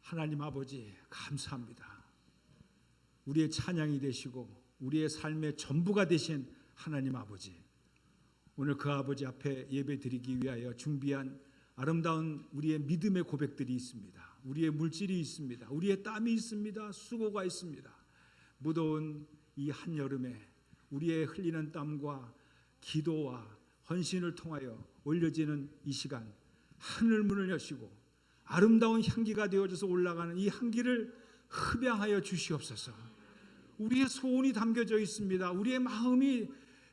하나님 아버지 감사합니다. 우리의 찬양이 되시고 우리의 삶의 전부가 되신 하나님 아버지, 오늘 그 아버지 앞에 예배 드리기 위하여 준비한 아름다운 우리의 믿음의 고백들이 있습니다. 우리의 물질이 있습니다. 우리의 땀이 있습니다. 수고가 있습니다. 무더운 이 한여름에 우리의 흘리는 땀과 기도와 헌신을 통하여 올려지는 이 시간, 하늘 문을 여시고 아름다운 향기가 되어져서 올라가는 이 향기를 흡양하여 주시옵소서. 우리의 소원이 담겨져 있습니다. 우리의 마음이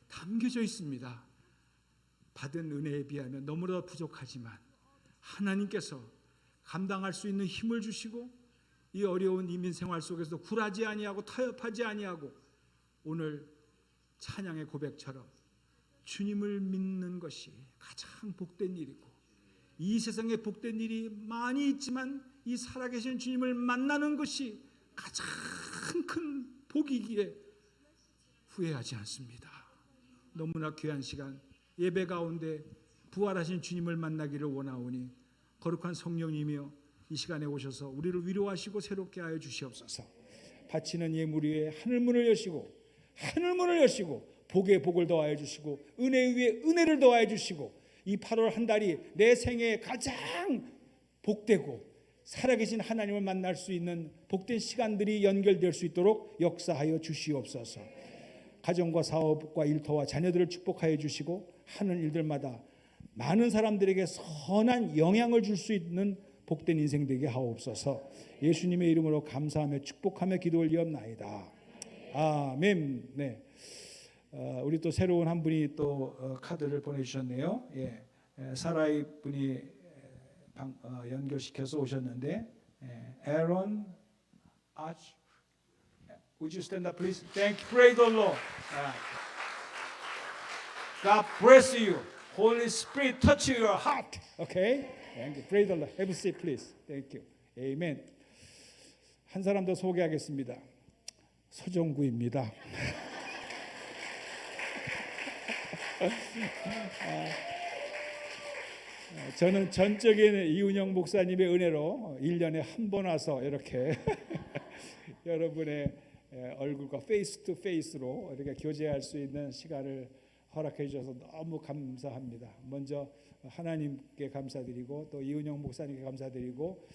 담겨져 있습니다. 받은 은혜에 비하면 너무나 부족하지만 하나님께서 감당할 수 있는 힘을 주시고 이 어려운 이민 생활 속에서 굴하지 아니하고 타협하지 아니하고 오늘 찬양의 고백처럼 주님을 믿는 것이 가장 복된 일이고, 이 세상에 복된 일이 많이 있지만 이 살아계신 주님을 만나는 것이 가장 큰 복이기에 후회하지 않습니다. 너무나 귀한 시간, 예배 가운데 부활하신 주님을 만나기를 원하오니 거룩한 성령님이여 이 시간에 오셔서 우리를 위로하시고 새롭게 하여 주시옵소서. 바치는 예물 위에 하늘문을 여시고 복에 복을 더하여 주시고 은혜 위에 은혜를 더하여 주시고 이 8월 한 달이 내 생애에 가장 복되고 살아계신 하나님을 만날 수 있는 복된 시간들이 연결될 수 있도록 역사하여 주시옵소서. 가정과 사업과 일터와 자녀들을 축복하여 주시고 하는 일들마다 많은 사람들에게 선한 영향을 줄 수 있는 복된 인생 되게 하옵소서. 예수님의 이름으로 감사하며 축복하며 기도 올리옵나이다. 아멘. 네. 우리 또 새로운 한 분이 또 카드를 보내주셨네요. 예. 사라이 분이 연결시켜서 오셨는데, 에런 아치, would you stand up please? Thank you, praise the Lord. God bless you. Holy Spirit touch your heart. Okay? Thank you. Praise the Lord. Have a seat please. Thank you. Amen. 한 사람 더 소개하겠습니다. 서정구입니다. 저는 전적인 이은영 목사님의 은혜로 1년에 한 번 와서 이렇게 여러분의 얼굴과 페이스 투 페이스로 이렇게 교제할 수 있는 시간을 허락해 주셔서 너무 감사합니다. 먼저 하나님께 감사드리고 또 이은영 목사님께 감사드리고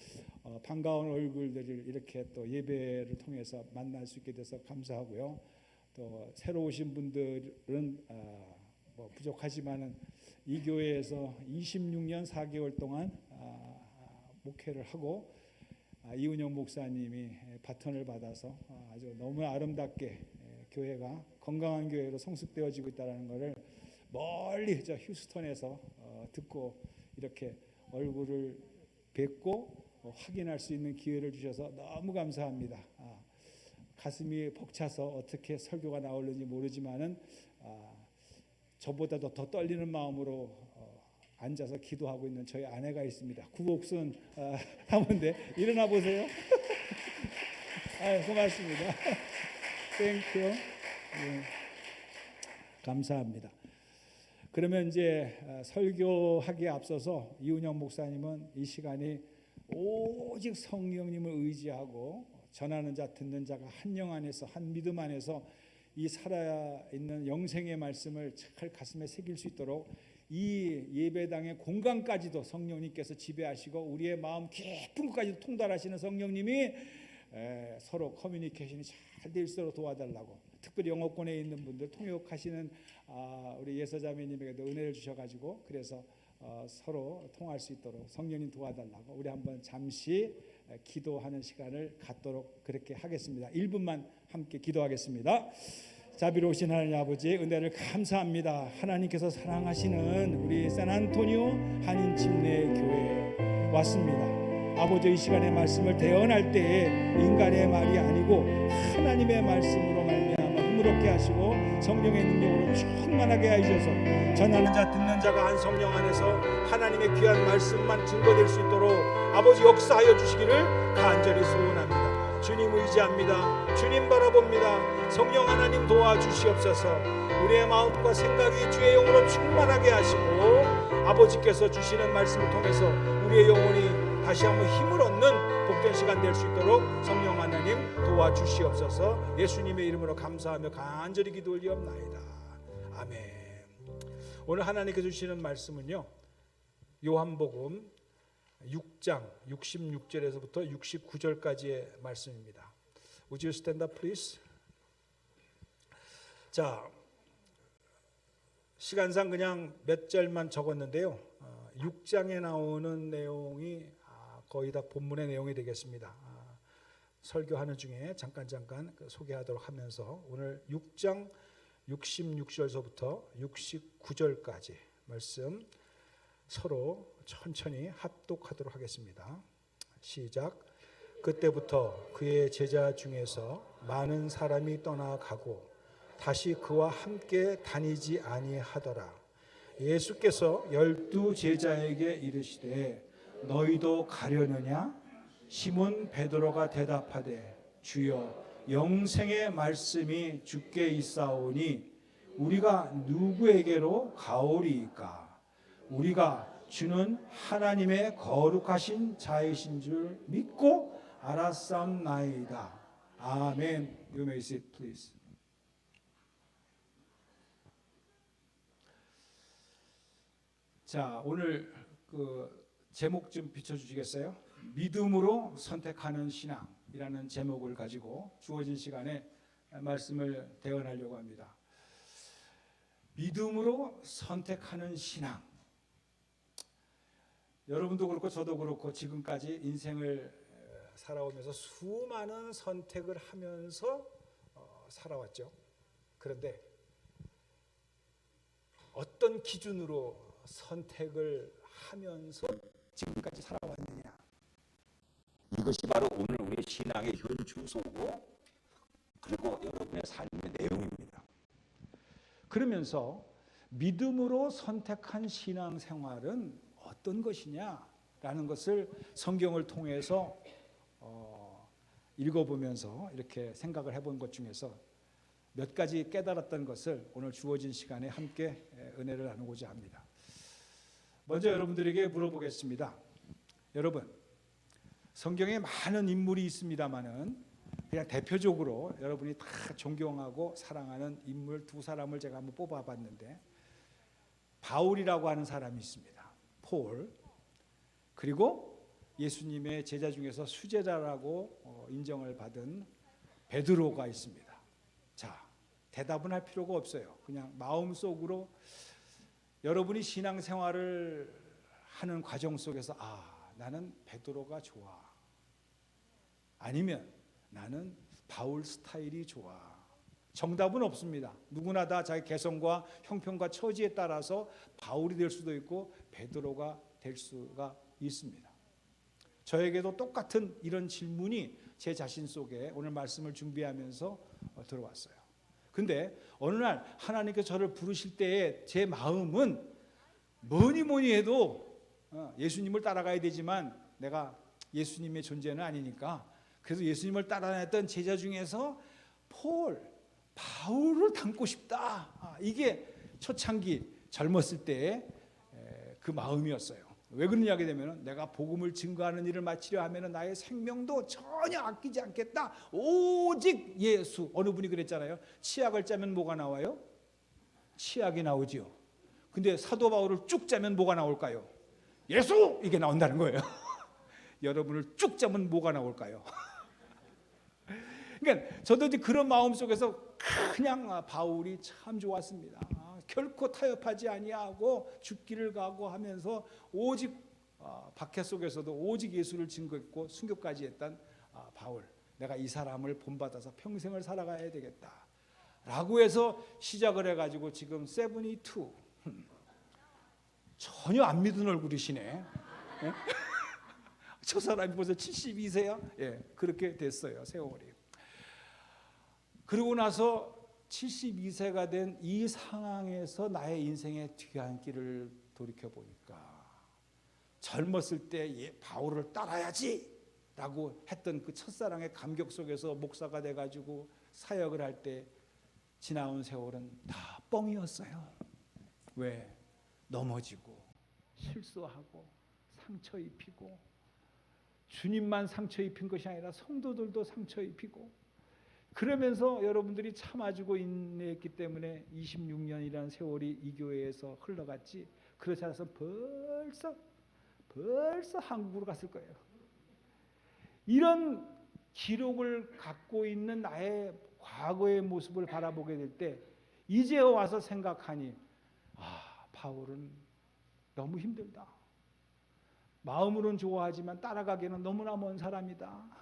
반가운 얼굴들을 이렇게 또 예배를 통해서 만날 수 있게 돼서 감사하고요. 또 새로 오신 분들은 부족하지만은 이 교회에서 26년 4개월 동안 목회를 하고 이은영 목사님이 바톤을 받아서 아주 너무 아름답게 교회가 건강한 교회로 성숙되어지고 있다는 것을 멀리 저 휴스턴에서 듣고 이렇게 얼굴을 뵙고 확인할 수 있는 기회를 주셔서 너무 감사합니다. 가슴이 벅차서 어떻게 설교가 나올는지 모르지만은 저보다도 더 떨리는 마음으로 앉아서 기도하고 있는 저희 아내가 있습니다. 구옥순 하면데 일어나 보세요. 고맙습니다. 땡큐. 예. 감사합니다. 그러면 이제 설교하기에 앞서서 이은영 목사님은 이 시간이 오직 성령님을 의지하고 전하는 자 듣는 자가 한 영 안에서 한 믿음 안에서 이 살아있는 영생의 말씀을 잘 가슴에 새길 수 있도록 이 예배당의 공간까지도 성령님께서 지배하시고 우리의 마음 깊은 곳까지도 통달하시는 성령님이 서로 커뮤니케이션이 잘 될 수 있도록 도와달라고, 특별히 영어권에 있는 분들 통역하시는 우리 예서자매님에게도 은혜를 주셔가지고 그래서 서로 통할 수 있도록 성령님 도와달라고 우리 한번 잠시 기도하는 시간을 갖도록 그렇게 하겠습니다. 1분만 함께 기도하겠습니다. 자비로우신 하나님 아버지, 은혜를 감사합니다. 하나님께서 사랑하시는 우리 샌안토니오 한인 침례 교회에 왔습니다. 아버지, 이 시간의 말씀을 대언할 때에 인간의 말이 아니고 하나님의 말씀으로 말미암아 흥미롭게 하시고 성령의 능력으로 충만하게 하셔서 전하는 자 듣는 자가 한 성령 안에서 하나님의 귀한 말씀만 증거될 수 있도록 아버지 역사하여 주시기를 간절히 소원합니다. 주님 의지합니다. 주님 바라봅니다. 성령 하나님 도와주시옵소서. 우리의 마음과 생각이 주의 영으로 충만하게 하시고 아버지께서 주시는 말씀을 통해서 우리의 영혼이 다시 한번 힘을 얻는 축복된 시간 될 수 있도록 성령 하나님 도와주시옵소서. 예수님의 이름으로 감사하며 간절히 기도 올리옵나이다. 아멘. 오늘 하나님께서 주시는 말씀은요, 요한복음 6장 66절에서부터 69절까지의 말씀입니다. Would you stand up, please? 자, 시간상 그냥 몇 절만 적었는데요. 6장에 나오는 내용이 거의 다 본문의 내용이 되겠습니다. 설교하는 중에 잠깐 소개하도록 하면서 오늘 6장 66절서부터 69절까지 말씀 서로 천천히 합독하도록 하겠습니다. 시작. 그때부터 그의 제자 중에서 많은 사람이 떠나가고 다시 그와 함께 다니지 아니하더라. 예수께서 12 제자에게 이르시되 너희도 가려느냐? 시몬 베드로가 대답하되 주여 영생의 말씀이 주께 있사오니 우리가 누구에게로 가오리이까? 우리가 주는 하나님의 거룩하신 자이신 줄 믿고 알았사옵나이다. 아멘. You may sit, please. 자, 오늘 그 제목 좀 비춰주시겠어요? 믿음으로 선택하는 신앙이라는 제목을 가지고 주어진 시간에 말씀을 대언하려고 합니다. 믿음으로 선택하는 신앙. 여러분도 그렇고 저도 그렇고 지금까지 인생을 살아오면서 수많은 선택을 하면서 살아왔죠. 그런데 어떤 기준으로 선택을 하면서 지금까지 살아왔느냐? 이것이 바로 오늘 우리의 신앙의 현 주소고 그리고 여러분의 삶의 내용입니다. 그러면서 믿음으로 선택한 신앙생활은 어떤 것이냐라는 것을 성경을 통해서 읽어보면서 이렇게 생각을 해본 것 중에서 몇 가지 깨달았던 것을 오늘 주어진 시간에 함께 은혜를 나누고자 합니다. 먼저 여러분들에게 물어보겠습니다. 여러분, 성경에 많은 인물이 있습니다만은 그냥 대표적으로 여러분이 다 존경하고 사랑하는 인물 두 사람을 제가 한번 뽑아봤는데, 바울이라고 하는 사람이 있습니다. 폴. 그리고 예수님의 제자 중에서 수제자라고 인정을 받은 베드로가 있습니다. 자, 대답은 할 필요가 없어요. 그냥 마음속으로 여러분이 신앙생활을 하는 과정 속에서 나는 베드로가 좋아. 아니면 나는 바울 스타일이 좋아. 정답은 없습니다. 누구나 다 자기 개성과 형편과 처지에 따라서 바울이 될 수도 있고 베드로가 될 수가 있습니다. 저에게도 똑같은 이런 질문이 제 자신 속에 오늘 말씀을 준비하면서 들어왔어요. 근데 어느 날 하나님께서 저를 부르실 때에 제 마음은 뭐니 해도 예수님을 따라가야 되지만 내가 예수님의 존재는 아니니까, 그래서 예수님을 따라다녔던 제자 중에서 바울을 닮고 싶다. 이게 초창기 젊었을 때의 그 마음이었어요. 왜 그러냐 하게 되면 내가 복음을 증거하는 일을 마치려 하면 나의 생명도 전혀 아끼지 않겠다. 오직 예수. 어느 분이 그랬잖아요. 치약을 짜면 뭐가 나와요? 치약이 나오지요. 근데 사도 바울을 쭉 짜면 뭐가 나올까요? 예수! 이게 나온다는 거예요. 여러분을 쭉 짜면 뭐가 나올까요? 그러니까 저도 이제 그런 마음 속에서 그냥 바울이 참 좋았습니다. 결코 타협하지 아니하고 죽기를 각오하면서 오직 박해 속에서도 오직 예수를 증거했고 순교까지 했던 바울. 내가 이 사람을 본받아서 평생을 살아가야 되겠다 라고 해서 시작을 해가지고 지금 72 전혀 안 믿은 얼굴이시네. 예? 저 사람이 벌써 72세야? 예, 그렇게 됐어요, 세월이. 그러고 나서 72세가 된 이 상황에서 나의 인생의 뒤안길을 돌이켜보니까 젊었을 때 바울을 따라야지 라고 했던 그 첫사랑의 감격 속에서 목사가 돼가지고 사역을 할 때 지나온 세월은 다 뻥이었어요. 왜? 넘어지고 실수하고 상처 입히고 주님만 상처 입힌 것이 아니라 성도들도 상처 입히고, 그러면서 여러분들이 참아주고 인내했기 때문에 26년이라는 세월이 이 교회에서 흘러갔지, 그렇지 않아서 벌써 한국으로 갔을 거예요. 이런 기록을 갖고 있는 나의 과거의 모습을 바라보게 될 때 이제 와서 생각하니, 바울은 너무 힘들다. 마음으로는 좋아하지만 따라가기에는 너무나 먼 사람이다.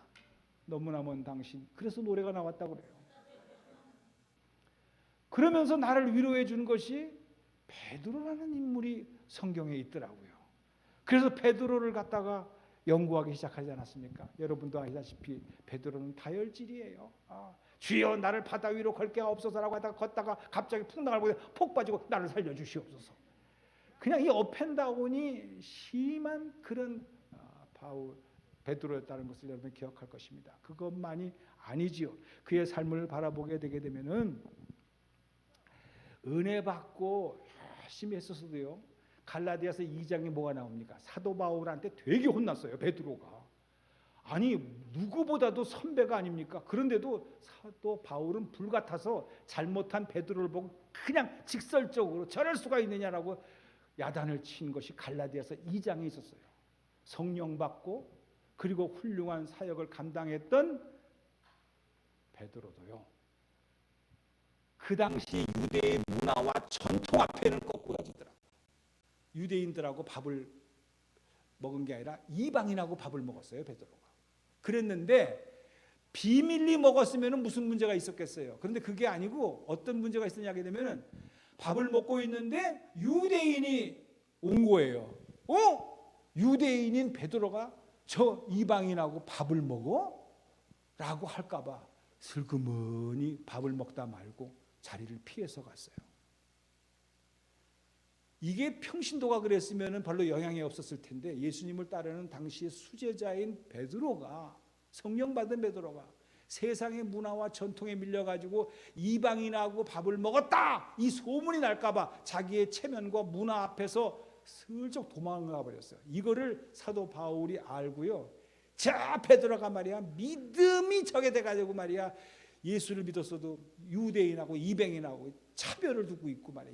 너무나 먼 당신. 그래서 노래가 나왔다고 그래요. 그러면서 나를 위로해 주는 것이 베드로라는 인물이 성경에 있더라고요. 그래서 베드로를 갖다가 연구하기 시작하지 않았습니까? 여러분도 아시다시피 베드로는 다혈질이에요. 주여 나를 바다 위로 걸 데가 없어서라고 하다가 걷다가 갑자기 푹 나가고 폭 빠지고 나를 살려주시옵소서. 그냥 이 업앤다운이 심한 그런 베드로였다는 것을 여러분 기억할 것입니다. 그것만이 아니지요. 그의 삶을 바라보게 되게 되면은 은혜 받고 열심히 했었어도요, 갈라디아서 2장에 뭐가 나옵니까? 사도 바울한테 되게 혼났어요, 베드로가. 아니 누구보다도 선배가 아닙니까? 그런데도 사도 바울은 불같아서 잘못한 베드로를 보고 그냥 직설적으로 저럴 수가 있느냐라고 야단을 친 것이 갈라디아서 2장에 있었어요. 성령 받고 그리고 훌륭한 사역을 감당했던 베드로도요, 그 당시 유대의 문화와 전통 앞에는 거꾸라지더라. 유대인들하고 밥을 먹은 게 아니라 이방인하고 밥을 먹었어요, 베드로가. 그랬는데 비밀리 먹었으면 무슨 문제가 있었겠어요. 그런데 그게 아니고 어떤 문제가 있었냐 하게 되면, 밥을 먹고 있는데 유대인이 온 거예요. 유대인인 베드로가 저 이방인하고 밥을 먹어? 라고 할까 봐 슬그머니 밥을 먹다 말고 자리를 피해서 갔어요. 이게 평신도가 그랬으면 별로 영향이 없었을 텐데, 예수님을 따르는 당시의 수제자인 베드로가, 성령 받은 베드로가 세상의 문화와 전통에 밀려가지고 이방인하고 밥을 먹었다 이 소문이 날까봐 자기의 체면과 문화 앞에서 슬쩍 도망가 버렸어요. 이거를 사도 바울이 알고요, 자 베드로가 말이야 믿음이 저게 돼가지고 말이야 예수를 믿었어도 유대인하고 이방인하고 차별을 두고 있고 말이야,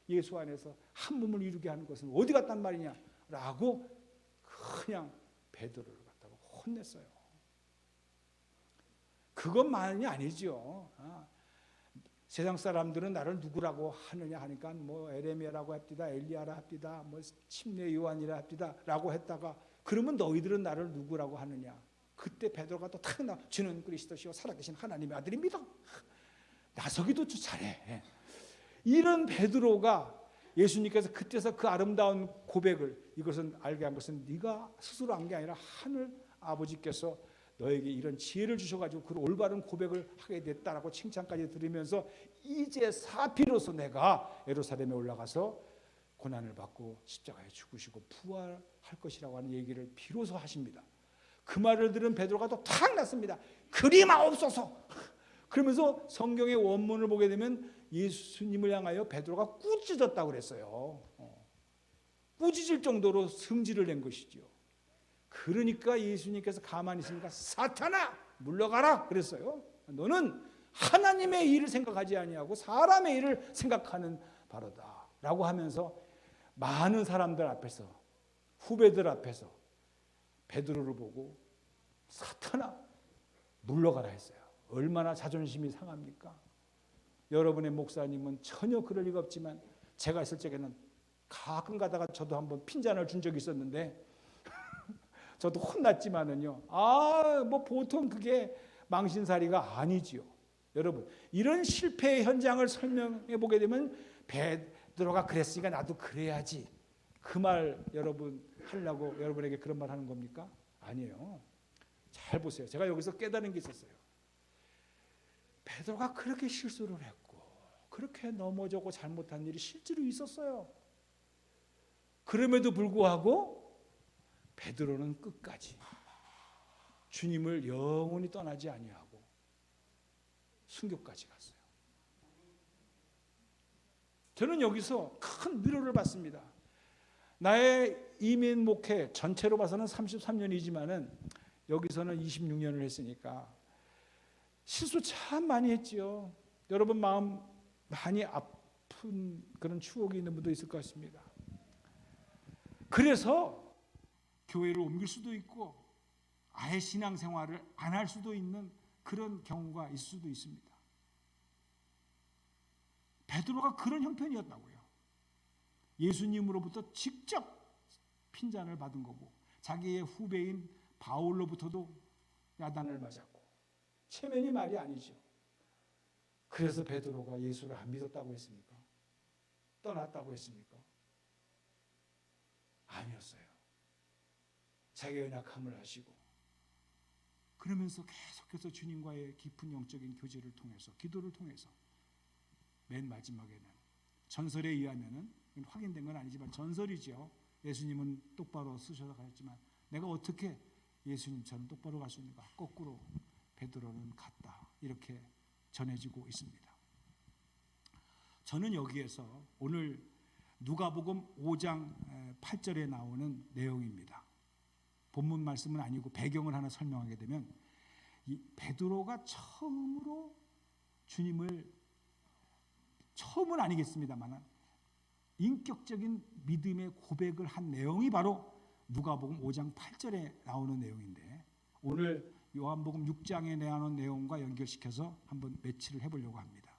예수 안에서 한 몸을 이루게 하는 것은 어디 갔단 말이냐 라고 그냥 베드로를 갖다가 혼냈어요. 그것만이 아니죠. 세상 사람들은 나를 누구라고 하느냐 하니까 뭐 에레미야라고 합디다, 엘리야라 합디다, 뭐 침례 요한이라 합디다 라고 했다가, 그러면 너희들은 나를 누구라고 하느냐. 그때 베드로가 또 탁 나, 주는 그리스도시요 살아계신 하나님의 아들입니다. 나서기도 잘해. 이런 베드로가 예수님께서 그때서 그 아름다운 고백을, 이것은 알게 한 것은 네가 스스로 한 게 아니라 하늘 아버지께서 너에게 이런 지혜를 주셔가지고 그 올바른 고백을 하게 됐다라고 칭찬까지 들으면서, 이제 사피로서 내가 예루살렘에 올라가서 고난을 받고 십자가에 죽으시고 부활할 것이라고 하는 얘기를 비로소 하십니다. 그 말을 들은 베드로가 또 탁 났습니다. 그리마옵소서. 그러면서 성경의 원문을 보게 되면 예수님을 향하여 베드로가 꾸짖었다고 그랬어요. 꾸짖을 정도로 성질을 낸 것이죠. 그러니까 예수님께서 가만히 있으니까 사탄아 물러가라 그랬어요. 너는 하나님의 일을 생각하지 아니하고 사람의 일을 생각하는 바로다라고 하면서 많은 사람들 앞에서, 후배들 앞에서 베드로를 보고 사탄아 물러가라 했어요. 얼마나 자존심이 상합니까? 여러분의 목사님은 전혀 그럴 리가 없지만, 제가 있을 적에는 가끔 가다가 저도 한번 핀잔을 준 적이 있었는데 저도 혼났지만은요, 뭐 보통 그게 망신살이가 아니지요. 여러분, 이런 실패의 현장을 설명해 보게 되면 베드로가 그랬으니까 나도 그래야지, 그 말 여러분 하려고 여러분에게 그런 말 하는 겁니까? 아니에요. 잘 보세요. 제가 여기서 깨달은 게 있었어요. 베드로가 그렇게 실수를 했고 그렇게 넘어져고 잘못한 일이 실제로 있었어요. 그럼에도 불구하고 베드로는 끝까지 주님을 영원히 떠나지 아니하고 순교까지 갔어요. 저는 여기서 큰 위로를 받습니다. 나의 이민 목회 전체로 봐서는 33년이지만은 여기서는 26년을 했으니까 실수 참 많이 했지요. 여러분 마음 많이 아픈 그런 추억이 있는 분도 있을 것 같습니다. 그래서 교회를 옮길 수도 있고 아예 신앙생활을 안 할 수도 있는 그런 경우가 있을 수도 있습니다. 베드로가 그런 형편이었다고요. 예수님으로부터 직접 핀잔을 받은 거고 자기의 후배인 바울로부터도 야단을 맞았고 체면이 말이 아니죠. 그래서 베드로가 예수를 안 믿었다고 했습니까? 떠났다고 했습니까? 아니었어요. 자기의 연약함을 아시고 그러면서 계속해서 주님과의 깊은 영적인 교제를 통해서 기도를 통해서 맨 마지막에는 전설에 의하면은 확인된 건 아니지만 전설이죠. 예수님은 똑바로 쓰셔서 가셨지만 내가 어떻게 예수님처럼 똑바로 갈 수 있는가? 거꾸로 베드로는 갔다. 이렇게 전해지고 있습니다. 저는 여기에서 오늘 누가복음 5장 8절에 나오는 내용입니다. 본문 말씀은 아니고 배경을 하나 설명하게 되면 이 베드로가 처음으로 주님을 처음은 아니겠습니다만 인격적인 믿음의 고백을 한 내용이 바로 누가복음 5장 8절에 나오는 내용인데 오늘 요한복음 6장에 나오는 내용과 연결시켜서 한번 매치를 해보려고 합니다.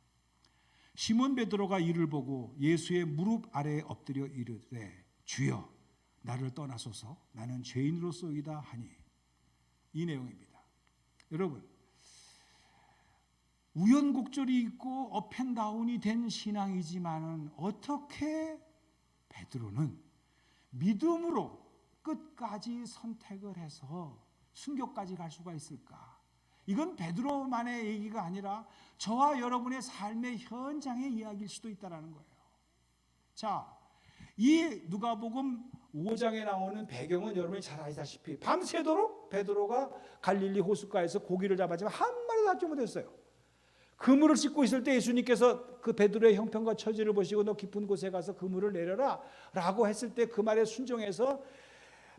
시몬 베드로가 이를 보고 예수의 무릎 아래에 엎드려 이르되 주여 나를 떠나소서 나는 죄인으로소이다 하니 이 내용입니다. 여러분 우연곡절이 있고 업앤다운이 된 신앙이지만은 어떻게 베드로는 믿음으로 끝까지 선택을 해서 순교까지 갈 수가 있을까? 이건 베드로만의 얘기가 아니라 저와 여러분의 삶의 현장의 이야기일 수도 있다는 거예요. 자, 이 누가복음 5장에 나오는 배경은 여러분이 잘 아시다시피 밤새도록 베드로가 갈릴리 호숫가에서 고기를 잡았지만 한 마리도 잡지 못했어요. 그물을 씻고 있을 때 예수님께서 그 베드로의 형편과 처지를 보시고 너 깊은 곳에 가서 그물을 내려라 라고 했을 때 그 말에 순종해서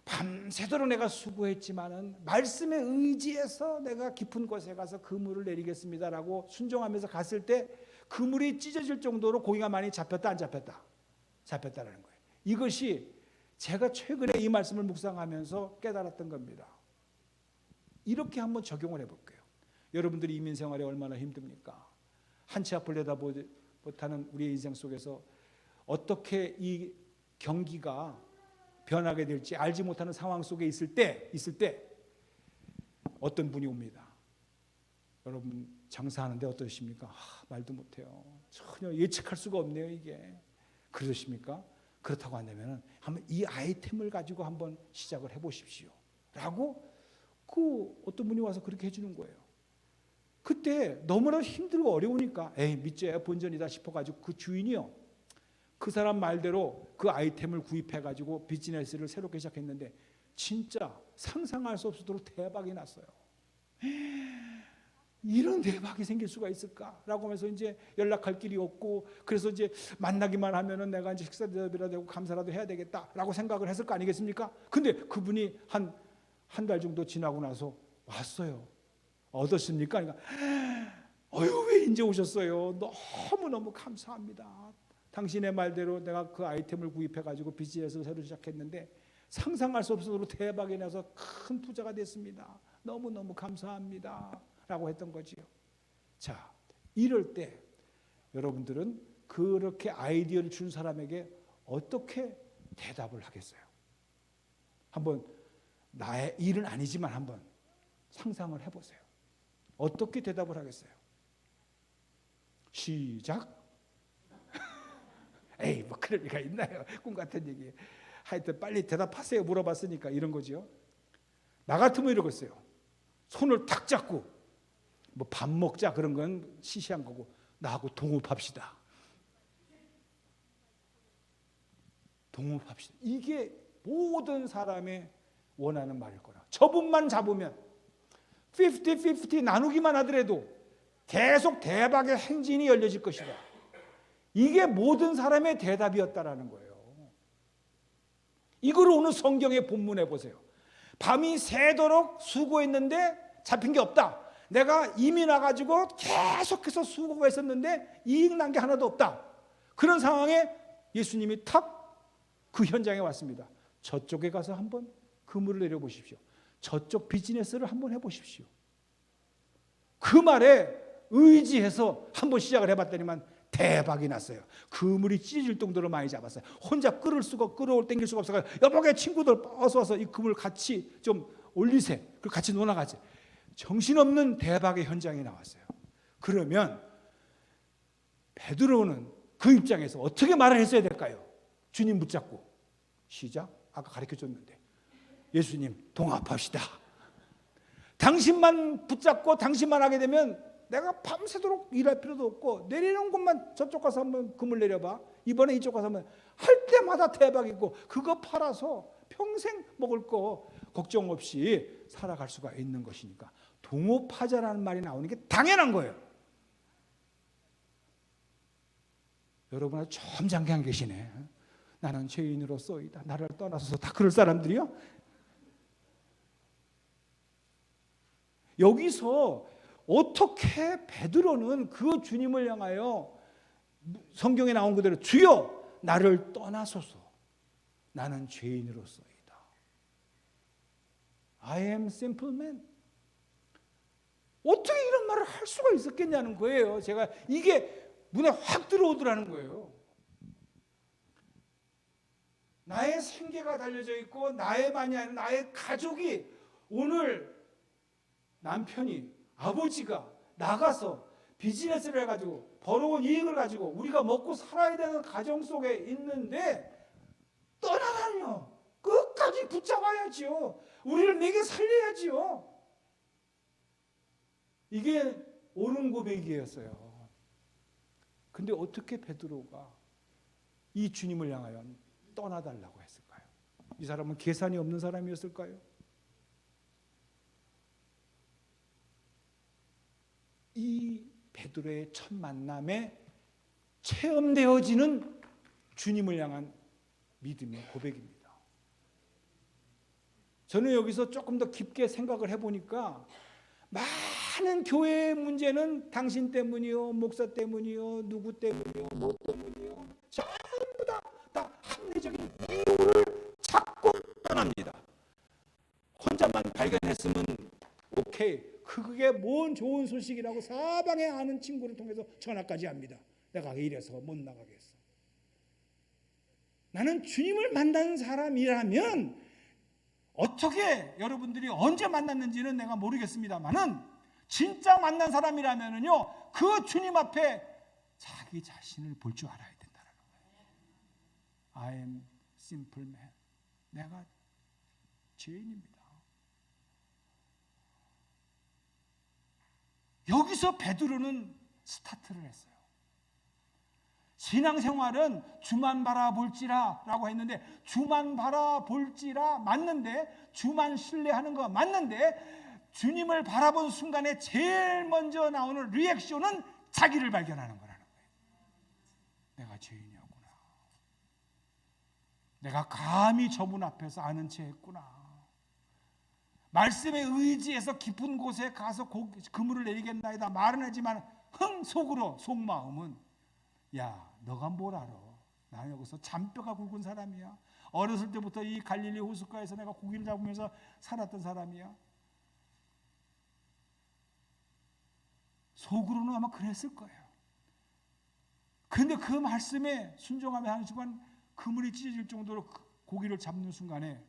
밤새도록 내가 수고했지만은 말씀에 의지해서 내가 깊은 곳에 가서 그물을 내리겠습니다 라고 순종하면서 갔을 때 그물이 찢어질 정도로 고기가 많이 잡혔다 안 잡혔다? 잡혔다라는 거예요. 이것이 제가 최근에 이 말씀을 묵상하면서 깨달았던 겁니다. 이렇게 한번 적용을 해볼게요. 여러분들이 이민 생활이 얼마나 힘듭니까? 한 치 앞을 내다보지 못하는 우리의 인생 속에서 어떻게 이 경기가 변하게 될지 알지 못하는 상황 속에 있을 때 어떤 분이 옵니다. 여러분 장사하는데 어떠십니까? 말도 못해요. 전혀 예측할 수가 없네요. 이게 그러십니까? 그렇다고 한다면 한번 이 아이템을 가지고 한번 시작을 해보십시오. 라고 그 어떤 분이 와서 그렇게 해주는 거예요. 그때 너무나 힘들고 어려우니까 에이 믿져야 본전이다 싶어가지고 그 주인이요. 그 사람 말대로 그 아이템을 구입해가지고 비즈니스를 새롭게 시작했는데 진짜 상상할 수 없도록 대박이 났어요. 이런 대박이 생길 수가 있을까라고 하면서 이제 연락할 길이 없고 그래서 이제 만나기만 하면은 내가 이제 식사 대접이라도 하고 감사라도 해야 되겠다라고 생각을 했을 거 아니겠습니까? 근데 그분이 한 달 정도 지나고 나서 왔어요. 어떻습니까? 그러니까 왜 이제 오셨어요? 너무너무 감사합니다. 당신의 말대로 내가 그 아이템을 구입해가지고 비즈니스를 새로 시작했는데 상상할 수 없을 정도로 대박이 나서 큰 부자가 됐습니다. 너무너무 감사합니다. 라고 했던 거지요. 자, 이럴 때 여러분들은 그렇게 아이디어를 준 사람에게 어떻게 대답을 하겠어요? 한번 나의 일은 아니지만 한번 상상을 해보세요. 어떻게 대답을 하겠어요? 시작. 에이 뭐 그럴 리가 있나요? 꿈 같은 얘기. 하여튼 빨리 대답하세요. 물어봤으니까 이런 거죠. 나 같으면 이러겠어요. 손을 탁 잡고 뭐 밥 먹자 그런 건 시시한 거고 나하고 동업합시다. 동업합시다. 이게 모든 사람의 원하는 말일 거라. 저분만 잡으면 50-50 나누기만 하더라도 계속 대박의 행진이 열려질 것이다. 이게 모든 사람의 대답이었다라는 거예요. 이걸 오늘 성경의 본문에 보세요. 밤이 새도록 수고했는데 잡힌 게 없다. 내가 이미 나가지고 계속해서 수고가 있었는데 이익 난 게 하나도 없다. 그런 상황에 예수님이 탁 그 현장에 왔습니다. 저쪽에 가서 한번 그물을 내려보십시오. 저쪽 비즈니스를 한번 해보십시오. 그 말에 의지해서 한번 시작을 해봤더니만 대박이 났어요. 그물이 찢어질 정도로 많이 잡았어요. 혼자 땡길 수가 없어서 여보게 친구들 어서 와서 이 그물 같이 좀 올리세요. 그리고 같이 놀아가지. 정신없는 대박의 현장이 나왔어요. 그러면 베드로는 그 입장에서 어떻게 말을 했어야 될까요? 주님 붙잡고 시작. 아까 가르쳐줬는데 예수님 동합합시다. 당신만 붙잡고 당신만 하게 되면 내가 밤새도록 일할 필요도 없고 내리는 곳만 저쪽 가서 한번 그물 내려봐. 이번에 이쪽 가서 한번 할 때마다 대박이고 그거 팔아서 평생 먹을 거 걱정 없이 살아갈 수가 있는 것이니까 동업하자라는 말이 나오는 게 당연한 거예요. 여러분 아주 점잖게 계시네. 나는 죄인으로서이다. 나를 떠나서 다 그럴 사람들이요? 여기서 어떻게 베드로는 그 주님을 향하여 성경에 나온 그대로 주여 나를 떠나소서 나는 죄인으로서이다. I am simple man. 어떻게 이런 말을 할 수가 있었겠냐는 거예요. 제가 이게 눈에 확 들어오더라는 거예요. 나의 생계가 달려져 있고 나의만이 아니라 나의 가족이 오늘 남편이 아버지가 나가서 비즈니스를 해가지고 벌어온 이익을 가지고 우리가 먹고 살아야 되는 가정 속에 있는데 떠나다니요. 끝까지 붙잡아야지요. 우리를 내게 살려야지요. 이게 옳은 고백이었어요. 근데 어떻게 베드로가 이 주님을 향하여 떠나달라고 했을까요? 이 사람은 계산이 없는 사람이었을까요? 이 베드로의 첫 만남에 체험되어지는 주님을 향한 믿음의 고백입니다. 저는 여기서 조금 더 깊게 생각을 해보니까 많은 교회의 문제는 당신 때문이요, 목사 때문이요, 누구 때문이요, 뭐 때문이요, 전부 다 합리적인 이유를 찾고 떠납니다. 혼자만 발견했으면 오케이. 그게 뭔 좋은 소식이라고 사방에 아는 친구를 통해서 전화까지 합니다. 내가 이래서 못 나가겠어. 나는 주님을 만난 사람이라면 어떻게 여러분들이 언제 만났는지는 내가 모르겠습니다만은 진짜 만난 사람이라면은요 그 주님 앞에 자기 자신을 볼 줄 알아야 된다는 거예요. I am simple man. 내가 죄인입니다. 여기서 베드로는 스타트를 했어요. 신앙생활은 주만 바라볼지라 라고 했는데 주만 바라볼지라 맞는데 주만 신뢰하는 거 맞는데 주님을 바라본 순간에 제일 먼저 나오는 리액션은 자기를 발견하는 거라는 거예요. 내가 죄인이었구나. 내가 감히 저분 앞에서 아는 체 했구나. 말씀에 의지해서 깊은 곳에 가서 그물을 내리겠나이다 말은 하지만 속으로 속마음은 야 너가 뭘 알아. 나는 여기서 잔뼈가 굵은 사람이야. 어렸을 때부터 이 갈릴리 호숫가에서 내가 고기를 잡으면서 살았던 사람이야. 속으로는 아마 그랬을 거예요. 그런데 그 말씀에 순종하며 하는 순간 그물이 찢어질 정도로 고기를 잡는 순간에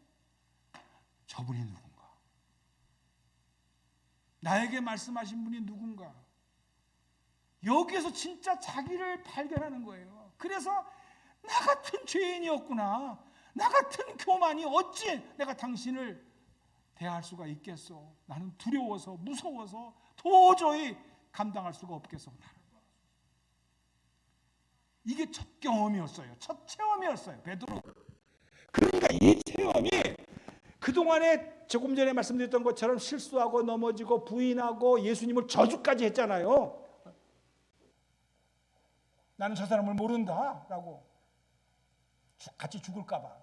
저분이 누군가? 나에게 말씀하신 분이 누군가? 여기에서 진짜 자기를 발견하는 거예요. 그래서 나 같은 죄인이었구나. 나 같은 교만이 어찌 내가 당신을 대할 수가 있겠소. 나는 두려워서 무서워서 도저히 감당할 수가 없겠소. 이게 첫 경험이었어요. 첫 체험이었어요. 베드로. 그러니까 이 체험이 그동안에 조금 전에 말씀드렸던 것처럼 실수하고 넘어지고 부인하고 예수님을 저주까지 했잖아요. 나는 저 사람을 모른다 라고 같이 죽을까 봐.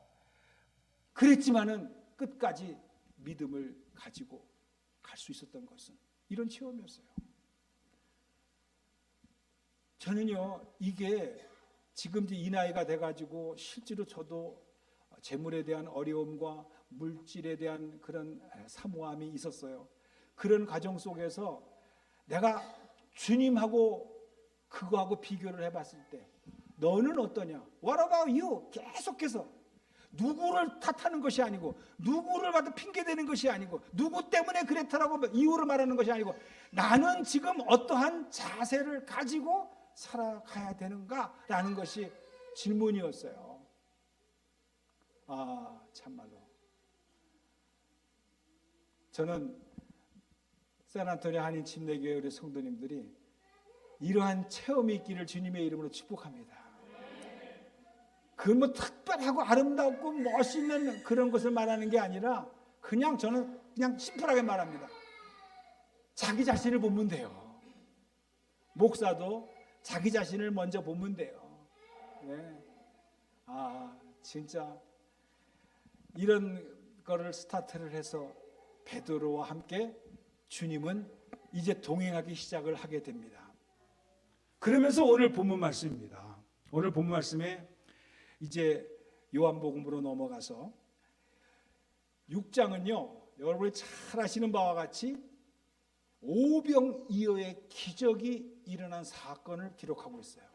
그랬지만은 끝까지 믿음을 가지고 갈 수 있었던 것은 이런 체험이었어요. 저는요, 이게 지금 이제 이 나이가 돼가지고 실제로 저도 재물에 대한 어려움과 물질에 대한 그런 사모함이 있었어요. 그런 과정 속에서 내가 주님하고 그거하고 비교를 해봤을 때 너는 어떠냐? What about you? 계속해서 누구를 탓하는 것이 아니고 누구를 봐도 핑계대는 것이 아니고 누구 때문에 그랬다라고 이유를 말하는 것이 아니고 나는 지금 어떠한 자세를 가지고 살아가야 되는가라는 것이 질문이었어요. 아, 참말로 저는 샌안토니오 한인 침례교회 우리 성도님들이 이러한 체험이 있기를 주님의 이름으로 축복합니다. 그 뭐 특별하고 아름답고 멋있는 그런 것을 말하는 게 아니라 그냥 저는 그냥 심플하게 말합니다. 자기 자신을 보면 돼요. 목사도 자기 자신을 먼저 보면 돼요. 네. 아, 진짜 이런 거를 스타트를 해서 베드로와 함께 주님은 이제 동행하기 시작을 하게 됩니다. 그러면서 오늘 본문 말씀입니다. 오늘 본문 말씀에 이제 요한복음으로 넘어가서 6장은요, 여러분이 잘 아시는 바와 같이 오병이어의 기적이 일어난 사건을 기록하고 있어요.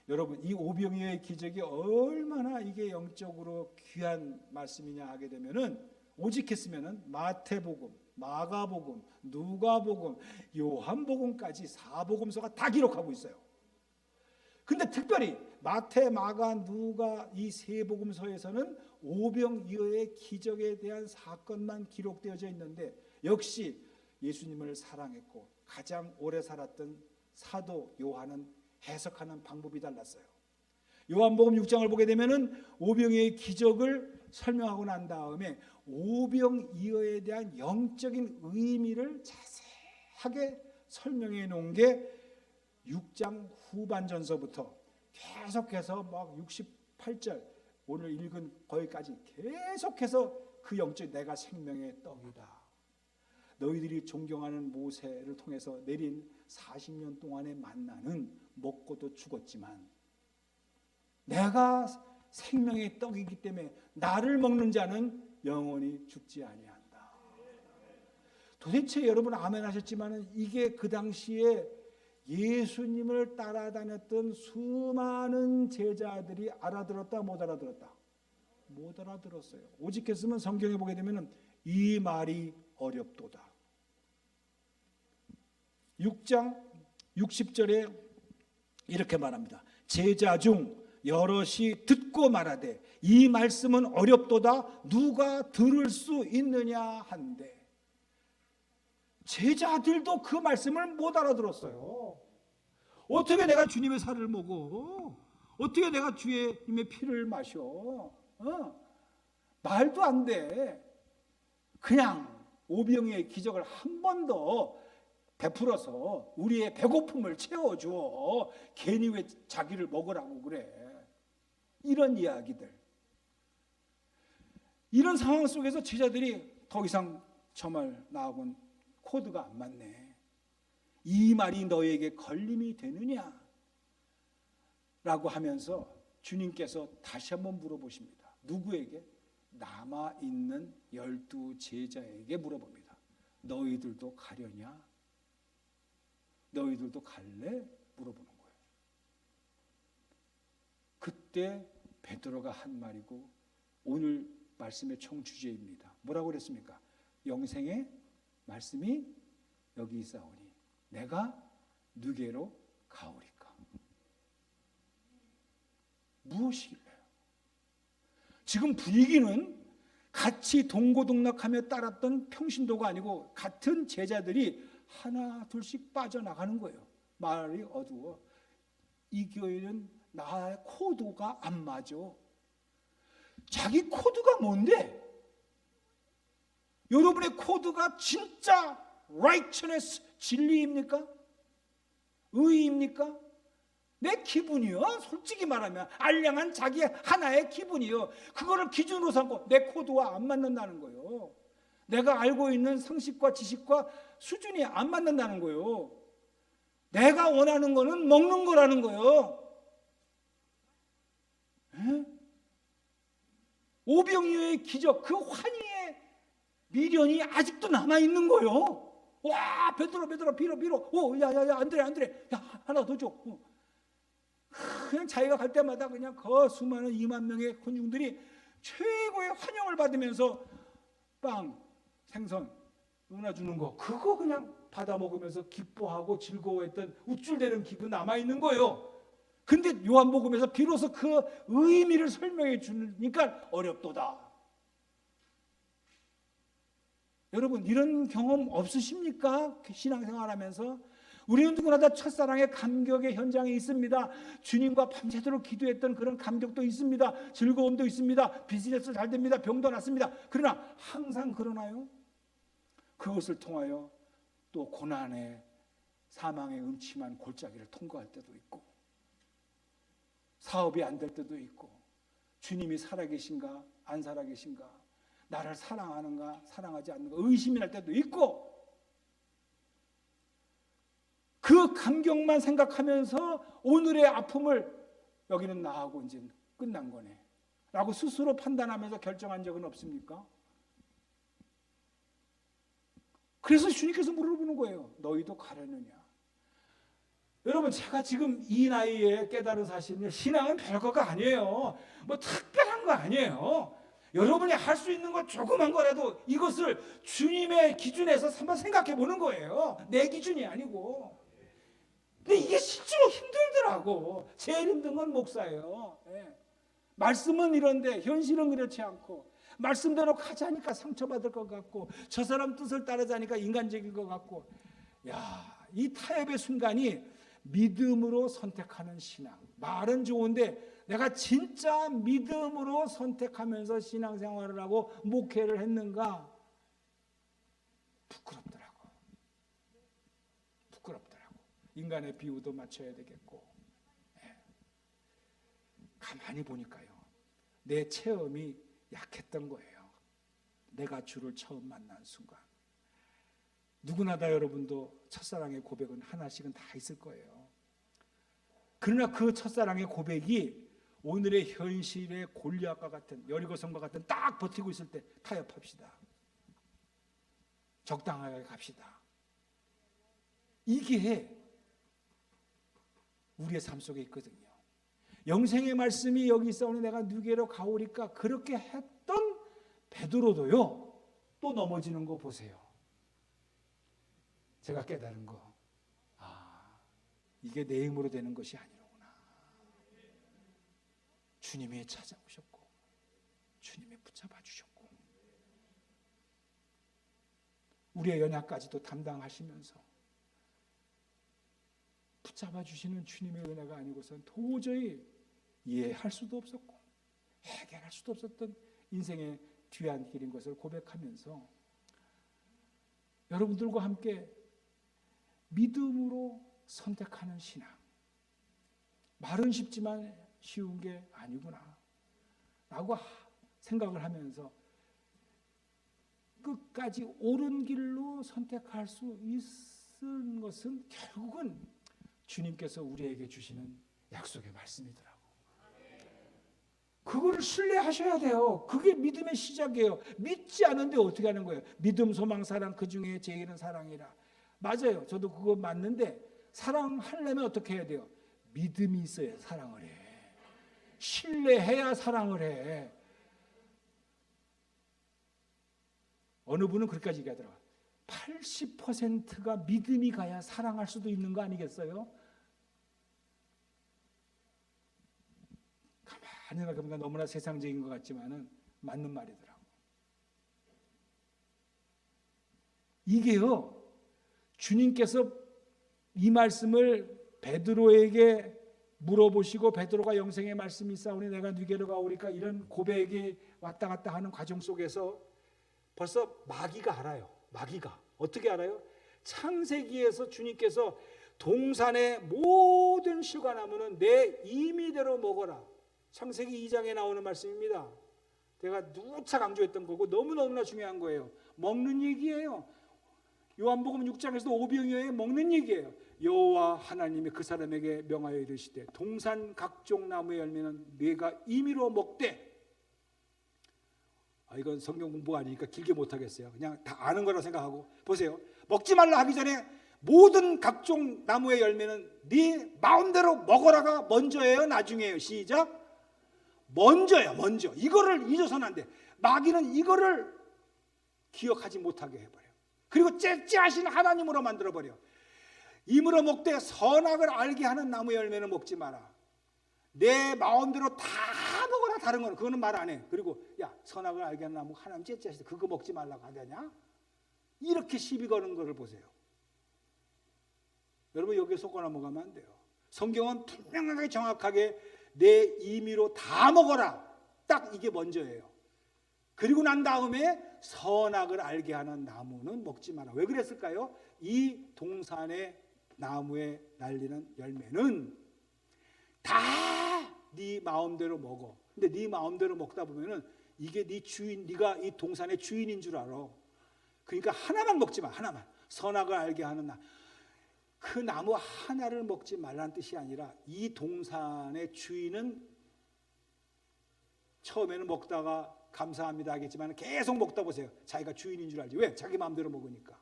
여러분, 이 오병이어의 기적이 얼마나 이게 영적으로 귀한 말씀이냐 하게 되면은 오직 했으면은 마태복음, 마가복음, 누가복음, 요한복음까지 사복음서가 다 기록하고 있어요. 근데 특별히 마태, 마가, 누가 이 세 복음서에서는 오병이어의 기적에 대한 사건만 기록되어져 있는데 역시 예수님을 사랑했고 가장 오래 살았던 사도 요한은 해석하는 방법이 달랐어요. 요한복음 6장을 보게 되면은 오병이어의 기적을 설명하고 난 다음에 오병이어에 대한 영적인 의미를 자세하게 설명해 놓은 게 6장 후반전서부터 계속해서 막 68절 오늘 읽은 거기까지 계속해서 그 영적 내가 생명의 떡이다. 너희들이 존경하는 모세를 통해서 내린 40년 동안의 만나는 먹고도 죽었지만 내가 생명의 떡이기 때문에 나를 먹는 자는 영원히 죽지 아니한다. 도대체 여러분 아멘 하셨지만 이게 그 당시에 예수님을 따라다녔던 수많은 제자들이 알아들었다 못 알아들었다? 못 알아들었어요. 오직 했으면 성경에 보게 되면 이 말이 어렵도다. 6장 60절에 이렇게 말합니다. 제자 중 여럿이 듣고 말하되 이 말씀은 어렵도다 누가 들을 수 있느냐 한데 제자들도 그 말씀을 못 알아들었어요. 어떻게 내가 주님의 살을 먹어? 어떻게 내가 주님의 피를 마셔? 말도 안 돼. 그냥 오병이어의 기적을 한 번 더 베풀어서 우리의 배고픔을 채워줘. 괜히 왜 자기를 먹으라고 그래. 이런 이야기들. 이런 상황 속에서 제자들이 더 이상 저 말 나하고는 코드가 안 맞네. 이 말이 너에게 걸림이 되느냐? 라고 하면서 주님께서 다시 한번 물어보십니다. 누구에게? 남아있는 12 제자에게 물어봅니다. 너희들도 가려냐? 너희들도 갈래? 물어보는 거예요. 그때 베드로가 한 말이고 오늘 말씀의 총주제입니다. 뭐라고 그랬습니까? 영생의 말씀이 여기 있사오니 내가 누게로 가오리까? 무엇이길래요? 지금 분위기는 같이 동고동락하며 따랐던 평신도가 아니고 같은 제자들이 하나 둘씩 빠져나가는 거예요. 말이 어두워. 이 교회는 나의 코드가 안 맞아. 자기 코드가 뭔데? 여러분의 코드가 진짜 righteousness, 진리입니까? 의입니까? 내 기분이요. 솔직히 말하면 알량한 자기 하나의 기분이요. 그거를 기준으로 삼고 내 코드와 안 맞는다는 거예요. 내가 알고 있는 상식과 지식과 수준이 안 맞는다는 거예요. 내가 원하는 거는 먹는 거라는 거예요. 오병이어의 기적, 그 환희의 미련이 아직도 남아있는 거예요. 와, 베드로 빌어. 야야야, 안드레, 야, 하나 더 줘. 그냥 자기가 갈 때마다 그냥 그 수많은 2만 명의 군중들이 최고의 환영을 받으면서 빵, 생선 누나 주는 거, 그거 그냥 받아 먹으면서 기뻐하고 즐거워했던 우쭐대는 기분 남아있는 거예요. 근데 요한복음에서 비로소 그 의미를 설명해 주니까 어렵도다. 여러분, 이런 경험 없으십니까? 신앙생활하면서 우리는 누구나 다 첫사랑의 감격의 현장에 있습니다. 주님과 밤새도록 기도했던 그런 감격도 있습니다. 즐거움도 있습니다. 비즈니스 잘 됩니다. 병도 낫습니다. 그러나 항상 그러나요? 그것을 통하여 또 고난의 사망의 음침한 골짜기를 통과할 때도 있고, 사업이 안 될 때도 있고, 주님이 살아계신가 안 살아계신가, 나를 사랑하는가 사랑하지 않는가 의심이 날 때도 있고, 그 감격만 생각하면서 오늘의 아픔을 여기는 나하고 이제 끝난 거네 라고 스스로 판단하면서 결정한 적은 없습니까? 그래서 주님께서 물어보는 거예요. 너희도 가려느냐? 여러분, 제가 지금 이 나이에 깨달은 사실은 신앙은 별거가 아니에요. 뭐 특별한 거 아니에요. 여러분이 할 수 있는 것 조그만 거라도 이것을 주님의 기준에서 한번 생각해 보는 거예요. 내 기준이 아니고. 근데 이게 실제로 힘들더라고. 제일 힘든 건 목사예요. 말씀은 이런데 현실은 그렇지 않고, 말씀대로 가자니까 상처받을 것 같고, 저 사람 뜻을 따르자니까 인간적인 것 같고, 이 타협의 순간이 믿음으로 선택하는 신앙. 말은 좋은데 내가 진짜 믿음으로 선택하면서 신앙생활을 하고 목회를 했는가? 부끄럽더라고. 인간의 비유도 맞춰야 되겠고. 가만히 보니까요, 내 체험이 약했던 거예요. 내가 주를 처음 만난 순간. 누구나 다 여러분도 첫사랑의 고백은 하나씩은 다 있을 거예요. 그러나 그 첫사랑의 고백이 오늘의 현실의 골리앗과 같은, 여리고성과 같은 딱 버티고 있을 때 타협합시다. 적당하게 갑시다. 이게 우리의 삶 속에 있거든요. 영생의 말씀이 여기 있사오니 내가 누게로 가오리까, 그렇게 했던 베드로도요, 또 넘어지는 거 보세요. 제가 깨달은 거, 이게 내 힘으로 되는 것이 아니로구나. 주님이 찾아오셨고, 주님이 붙잡아 주셨고, 우리의 연약까지도 담당하시면서 붙잡아 주시는 주님의 은혜가 아니고선 도저히 이해할 수도 없었고 해결할 수도 없었던 인생의 뒤안 길인 것을 고백하면서 여러분들과 함께 믿음으로 선택하는 신앙, 말은 쉽지만 쉬운 게 아니구나 라고 생각을 하면서 끝까지 옳은 길로 선택할 수 있는 것은 결국은 주님께서 우리에게 주시는 약속의 말씀이더라고. 그거를 신뢰하셔야 돼요. 그게 믿음의 시작이에요. 믿지 않은데 어떻게 하는 거예요? 믿음, 소망, 사랑, 그 중에 제일은 사랑이라. 맞아요. 저도 그거 맞는데 사랑하려면 어떻게 해야 돼요? 믿음이 있어야 사랑을 해. 신뢰해야 사랑을 해. 어느 분은 그렇게까지 얘기하더라고요. 80%가 믿음이 가야 사랑할 수도 있는 거 아니겠어요? 가만히 생각해보니까 너무나 세상적인 것 같지만은 맞는 말이더라고요. 이게요, 주님께서 이 말씀을 베드로에게 물어보시고 베드로가 영생의 말씀이 있사오니 내가 네게로 가오리까, 이런 고백이 왔다 갔다 하는 과정 속에서 벌써 마귀가 알아요. 마귀가 어떻게 알아요? 창세기에서 주님께서 동산의 모든 실과나무는 내 임의대로 먹어라. 창세기 2장에 나오는 말씀입니다. 내가 누차 강조했던 거고 너무너무나 중요한 거예요. 먹는 얘기예요. 요한복음 6장에서도 오병이어의 먹는 얘기예요. 여호와 하나님이 그 사람에게 명하여 이르시되 동산 각종 나무의 열매는 네가 임의로 먹되. 이건 성경 공부가 아니니까 길게 못하겠어요. 그냥 다 아는 거라 생각하고 보세요. 먹지 말라 하기 전에 모든 각종 나무의 열매는 네 마음대로 먹어라가 먼저예요, 나중이에요? 시작. 먼저야, 먼저. 이거를 잊어서는 안 돼. 마귀는 이거를 기억하지 못하게 해버려. 그리고 째째하신 하나님으로 만들어버려. 임으로 먹되 선악을 알게 하는 나무의 열매는 먹지 마라. 내 마음대로 다 먹어라. 다른 거는 그거는 말 안 해. 그리고 야, 선악을 알게 하는 나무 하나님 째째하시다. 그거 먹지 말라고 하더냐? 이렇게 시비 거는 거를 보세요. 여러분 여기에 속아 넘어가면 안 돼요. 성경은 분명하게 정확하게 내 임의로 다 먹어라. 딱 이게 먼저예요. 그리고 난 다음에 선악을 알게 하는 나무는 먹지 마라. 왜 그랬을까요? 이 동산의 나무에 날리는 열매는 다 네 마음대로 먹어. 근데 네 마음대로 먹다 보면은 이게 네 주인, 네가 이 동산의 주인인 줄 알아. 그러니까 하나만 먹지 마. 하나만. 선악을 알게 하는 그 나무 하나를 먹지 말라는 뜻이 아니라 이 동산의 주인은 처음에는 먹다가 감사합니다 하겠지만 계속 먹다 보세요. 자기가 주인인 줄 알지. 왜? 자기 마음대로 먹으니까.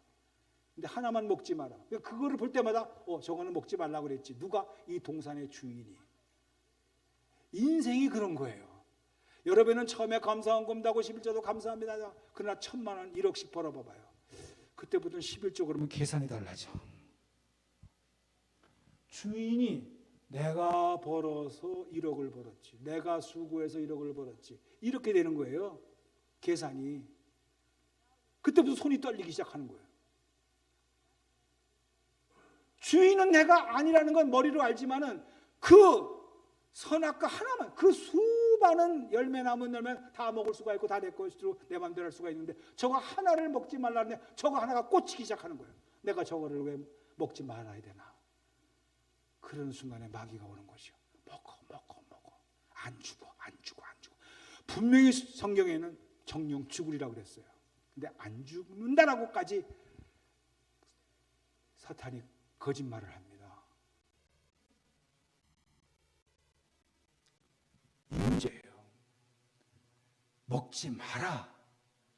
근데 하나만 먹지 마라. 그거를 볼 때마다 저거는 먹지 말라고 그랬지. 누가? 이 동산의 주인이. 인생이 그런 거예요. 여러분은 처음에 감사한 겁니다고 11조도 감사합니다. 그러나 1,000만 원 1억씩 벌어봐봐요. 그때부터는 11조 그러면 계산이 달라져. 주인이 내가 벌어서 1억을 벌었지. 내가 수고해서 1억을 벌었지. 이렇게 되는 거예요. 계산이. 그때부터 손이 떨리기 시작하는 거예요. 주인은 내가 아니라는 건 머리로 알지만은 그 선악과 하나만, 그 수많은 열매 남은 열매 다 먹을 수가 있고 다 내 것으로 내 마음대로 할 수가 있는데 저거 하나를 먹지 말라는데 저거 하나가 꽂히기 시작하는 거예요. 내가 저거를 왜 먹지 말아야 되나? 그런 순간에 마귀가 오는 것이요. 먹어. 안 죽어. 분명히 성경에는 정령 죽으리라고 그랬어요. 근데 안 죽는다라고까지 사탄이 거짓말을 합니다. 이 문제예요. 먹지 마라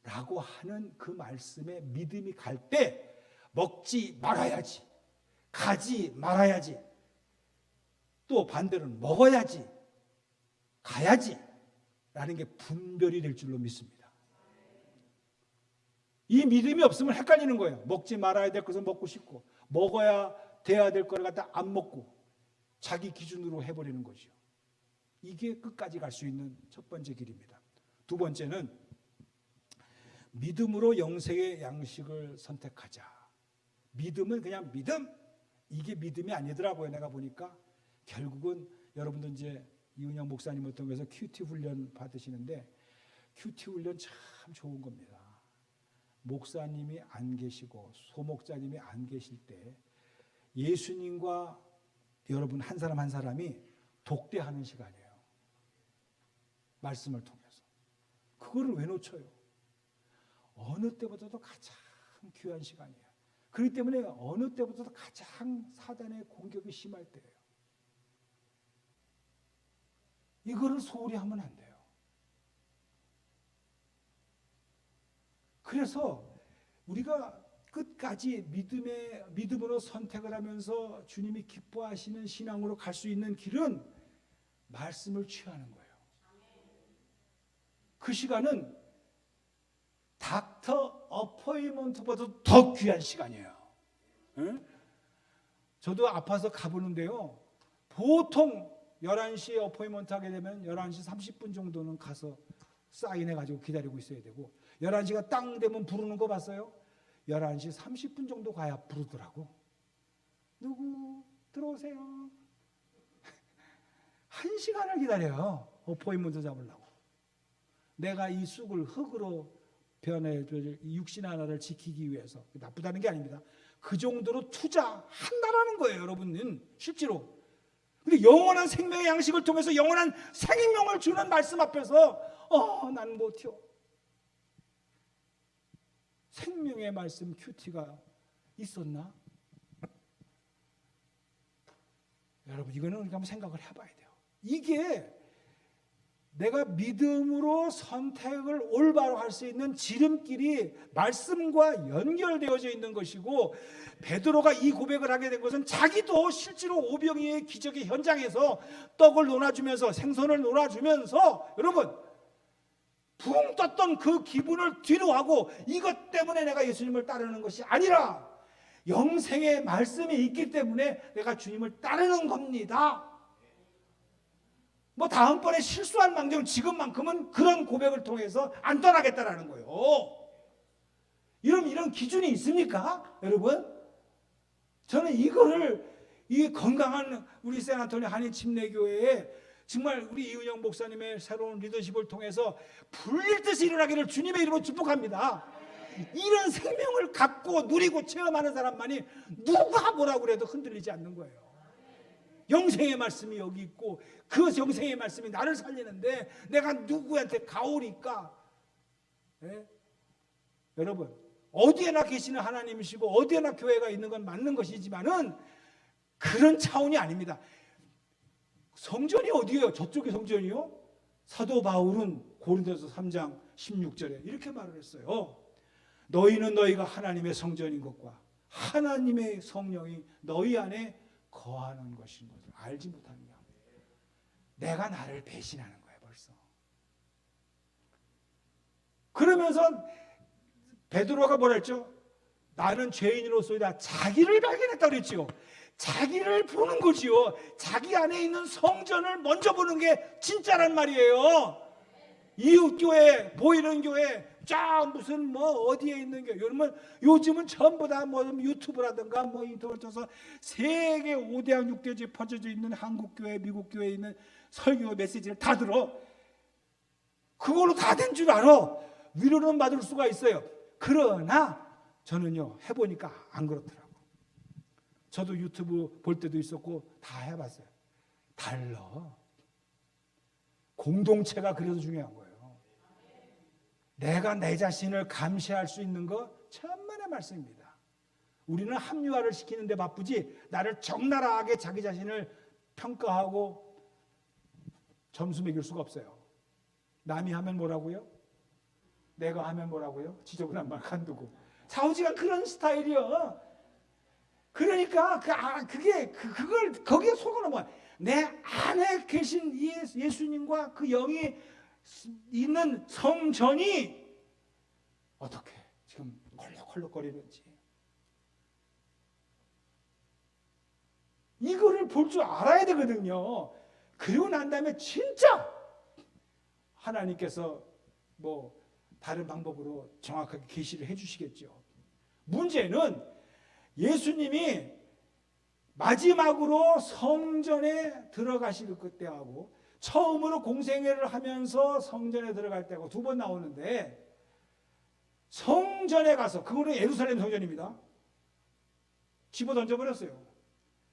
라고 하는 그 말씀에 믿음이 갈 때 먹지 말아야지, 가지 말아야지, 또 반대로는 먹어야지, 가야지 라는 게 분별이 될 줄로 믿습니다. 이 믿음이 없으면 헷갈리는 거예요. 먹지 말아야 될 것은 먹고 싶고 먹어야 돼야 될 거를 갖다 안 먹고 자기 기준으로 해버리는 거죠. 이게 끝까지 갈 수 있는 첫 번째 길입니다. 두 번째는 믿음으로 영생의 양식을 선택하자. 믿음은 그냥 믿음. 이게 믿음이 아니더라고요. 내가 보니까 결국은 여러분도 이제 이은영 목사님 어떤 거에서 큐티 훈련 받으시는데 큐티 훈련 참 좋은 겁니다. 목사님이 안 계시고 소목자님이 안 계실 때 예수님과 여러분 한 사람 한 사람이 독대하는 시간이에요. 말씀을 통해서. 그거를 왜 놓쳐요? 어느 때보다도 가장 귀한 시간이에요. 그렇기 때문에 어느 때보다도 가장 사단의 공격이 심할 때예요. 이거를 소홀히 하면 안 돼요. 그래서 우리가 끝까지 믿음으로 선택을 하면서 주님이 기뻐하시는 신앙으로 갈 수 있는 길은 말씀을 취하는 거예요. 그 시간은 닥터 어포인먼트보다 더 귀한 시간이에요. 응? 저도 아파서 가보는데요. 보통 11시에 어포인먼트 하게 되면 11시 30분 정도는 가서 사인해가지고 기다리고 있어야 되고 11시가 땅 되면 부르는 거 봤어요? 11시 30분 정도 가야 부르더라고. 누구 들어오세요. 1시간을 기다려요. 어포인먼트 잡으려고. 내가 이 쑥을 흙으로 변해 육신 하나를 지키기 위해서. 나쁘다는 게 아닙니다. 그 정도로 투자한다라는 거예요, 여러분은 실제로. 근데 영원한 생명의 양식을 통해서 영원한 생명을 주는 말씀 앞에서 난 못해요. 생명의 말씀 큐티가 있었나? 여러분, 이거는 우리가 한번 생각을 해봐야 돼요. 이게 내가 믿음으로 선택을 올바로 할 수 있는 지름길이 말씀과 연결되어져 있는 것이고, 베드로가 이 고백을 하게 된 것은 자기도 실제로 오병이의 기적의 현장에서 떡을 놓아주면서 생선을 놓아주면서 여러분 붕 떴던 그 기분을 뒤로하고 이것 때문에 내가 예수님을 따르는 것이 아니라 영생의 말씀이 있기 때문에 내가 주님을 따르는 겁니다. 뭐 다음번에 실수할 망정 지금만큼은 그런 고백을 통해서 안 떠나겠다라는 거예요. 이런 기준이 있습니까, 여러분? 저는 이 건강한 우리 샌안토니오 한인 침례교회에 정말 우리 이은영 목사님의 새로운 리더십을 통해서 불릴 듯이 일어나기를 주님의 이름으로 축복합니다. 이런 생명을 갖고 누리고 체험하는 사람만이 누가 뭐라고 그래도 흔들리지 않는 거예요. 영생의 말씀이 여기 있고 그 영생의 말씀이 나를 살리는데 내가 누구한테 가오리까? 네? 여러분, 어디에나 계시는 하나님이시고 어디에나 교회가 있는 건 맞는 것이지만은 그런 차원이 아닙니다. 성전이 어디예요? 저쪽이 성전이요? 사도 바울은 고린도서 3장 16절에 이렇게 말을 했어요. 너희는 너희가 하나님의 성전인 것과 하나님의 성령이 너희 안에 거하는 것인 것을 알지 못하느냐. 내가 나를 배신하는 거예요, 벌써. 그러면서 베드로가 뭐라 했죠? 나는 죄인으로서이다. 자기를 발견했다고 그랬지요. 자기를 보는 거지요. 자기 안에 있는 성전을 먼저 보는 게 진짜란 말이에요. 이웃교회, 보이는 교회, 무슨 어디에 있는 교회. 요즘은 전부 다 유튜브라든가 인터넷 쳐서 세계 5대학 6대지에 퍼져져 있는 한국교회, 미국교회에 있는 설교 메시지를 다 들어. 그걸로 다 된 줄 알아. 위로는 받을 수가 있어요. 그러나 저는요, 해보니까 안 그렇더라고. 저도 유튜브 볼 때도 있었고 다 해봤어요. 달라. 공동체가 그래서 중요한 거예요. 내가 내 자신을 감시할 수 있는 거 천만의 말씀입니다. 우리는 합리화를 시키는 데 바쁘지 나를 적나라하게 자기 자신을 평가하고 점수 매길 수가 없어요. 남이 하면 뭐라고요? 내가 하면 뭐라고요? 지저분한 말 간두고. 사우지가 그런 스타일이요. 그러니까 그걸 거기에 속아놓은 거야. 내 안에 계신 예수님과 그 영이 있는 성전이 어떻게 지금 컬럭컬럭거리는지 이거를 볼 줄 알아야 되거든요. 그리고 난 다음에 진짜 하나님께서 다른 방법으로 정확하게 계시를 해주시겠죠. 문제는 예수님이 마지막으로 성전에 들어가실 그때하고 처음으로 공생애를 하면서 성전에 들어갈 때하고 두 번 나오는데, 성전에 가서, 그거는 예루살렘 성전입니다. 집어 던져버렸어요.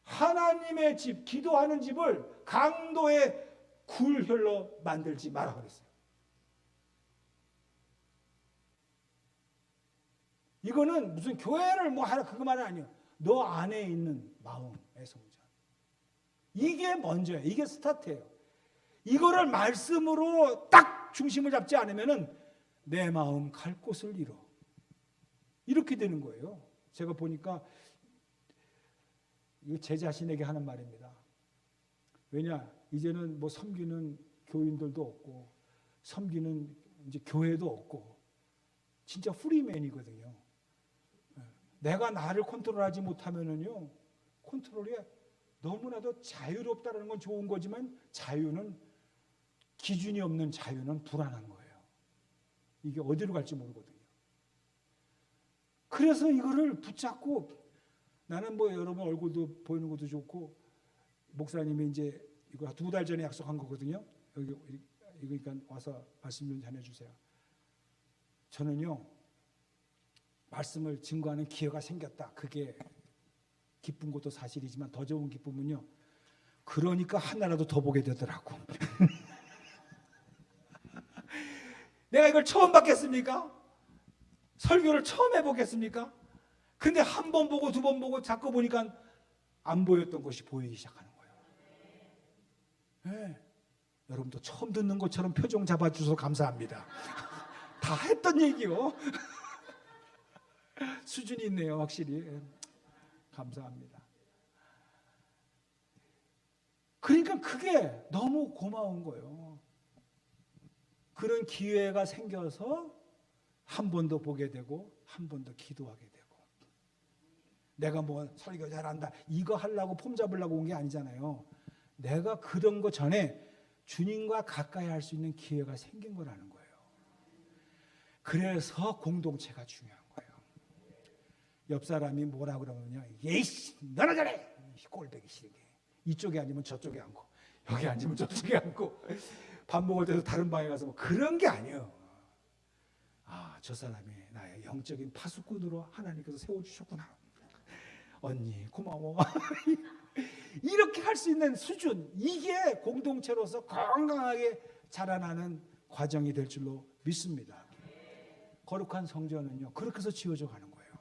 하나님의 집, 기도하는 집을 강도의 굴혈로 만들지 마라 그랬어요. 이거는 무슨 교회를 하라 그것만은 아니에요. 너 안에 있는 마음의 성전. 이게 먼저예요. 이게 스타트예요. 이거를 말씀으로 딱 중심을 잡지 않으면은 내 마음 갈 곳을 잃어. 이렇게 되는 거예요. 제가 보니까 이거 제 자신에게 하는 말입니다. 왜냐, 이제는 섬기는 교인들도 없고 섬기는 이제 교회도 없고 진짜 프리맨이거든요. 내가 나를 컨트롤하지 못하면은요, 컨트롤이 너무나도 자유롭다는 건 좋은 거지만 자유는 기준이 없는 자유는 불안한 거예요. 이게 어디로 갈지 모르거든요. 그래서 이거를 붙잡고 나는 여러분 얼굴도 보이는 것도 좋고 목사님이 이제 이거 2달 전에 약속한 거거든요. 이거 그러니까 와서 말씀 좀 전해주세요. 저는요 말씀을 증거하는 기회가 생겼다. 그게 기쁜 것도 사실이지만 더 좋은 기쁨은요, 그러니까 하나라도 더 보게 되더라고. 내가 이걸 처음 받겠습니까? 설교를 처음 해보겠습니까? 근데 한 번 보고 두 번 보고 자꾸 보니까 안 보였던 것이 보이기 시작하는 거예요. 네. 여러분도 처음 듣는 것처럼 표정 잡아주셔서 감사합니다. 다 했던 얘기요. 수준이 있네요, 확실히. 감사합니다. 그러니까 그게 너무 고마운 거예요. 그런 기회가 생겨서 한 번 더 보게 되고 한 번 더 기도하게 되고. 내가 뭐 설교 잘한다 이거 하려고 폼 잡으려고 온 게 아니잖아요. 내가 그런 거 전에 주님과 가까이 할 수 있는 기회가 생긴 거라는 거예요. 그래서 공동체가 중요한 거예요. 옆 사람이 뭐라 그러면요, 예이씨 너나 잘해, 꼴보기 싫게. 이쪽에 앉으면 저쪽에 앉고 여기 앉으면 저쪽에 앉고 밥 먹을 때도 다른 방에 가서 뭐 그런 게 아니에요. 아, 저 사람이 나의 영적인 파수꾼으로 하나님께서 세워주셨구나. 언니 고마워. 이렇게 할 수 있는 수준, 이게 공동체로서 건강하게 자라나는 과정이 될 줄로 믿습니다. 거룩한 성전은요, 그렇게 해서 지어져 가는 거예요.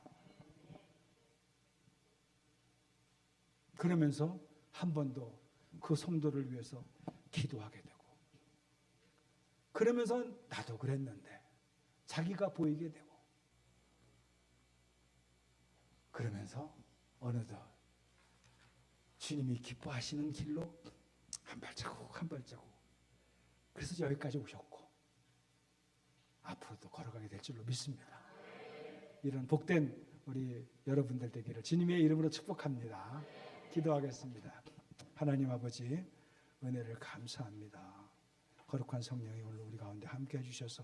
그러면서 한 번 더 그 성도를 위해서 기도하게 되고, 그러면서 나도 그랬는데 자기가 보이게 되고, 그러면서 어느덧 주님이 기뻐하시는 길로 한 발자국 한 발자국, 그래서 여기까지 오셨고 앞으로도 걸어가게 될 줄로 믿습니다. 이런 복된 우리 여러분들 되기를 주님의 이름으로 축복합니다. 기도하겠습니다. 하나님 아버지, 은혜를 감사합니다. 거룩한 성령이 오늘 우리 가운데 함께 해주셔서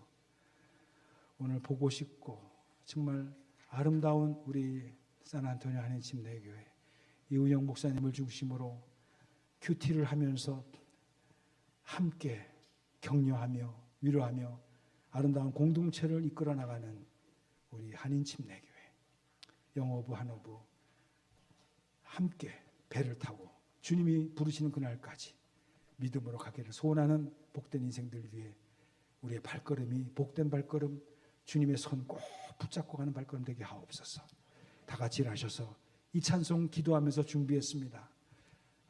오늘 보고 싶고 정말 아름다운 우리 산안토니오 한인 침례교회 이우영 목사님을 중심으로 큐티를 하면서 함께 격려하며 위로하며 아름다운 공동체를 이끌어 나가는 우리 한인 침례교회 영어부 한어부 함께 배를 타고 주님이 부르시는 그날까지 믿음으로 가기를 소원하는 복된 인생들 위해 우리의 발걸음이 복된 발걸음, 주님의 손 꼭 붙잡고 가는 발걸음 되게 하옵소서. 다 같이 일하셔서 이 찬송 기도하면서 준비했습니다.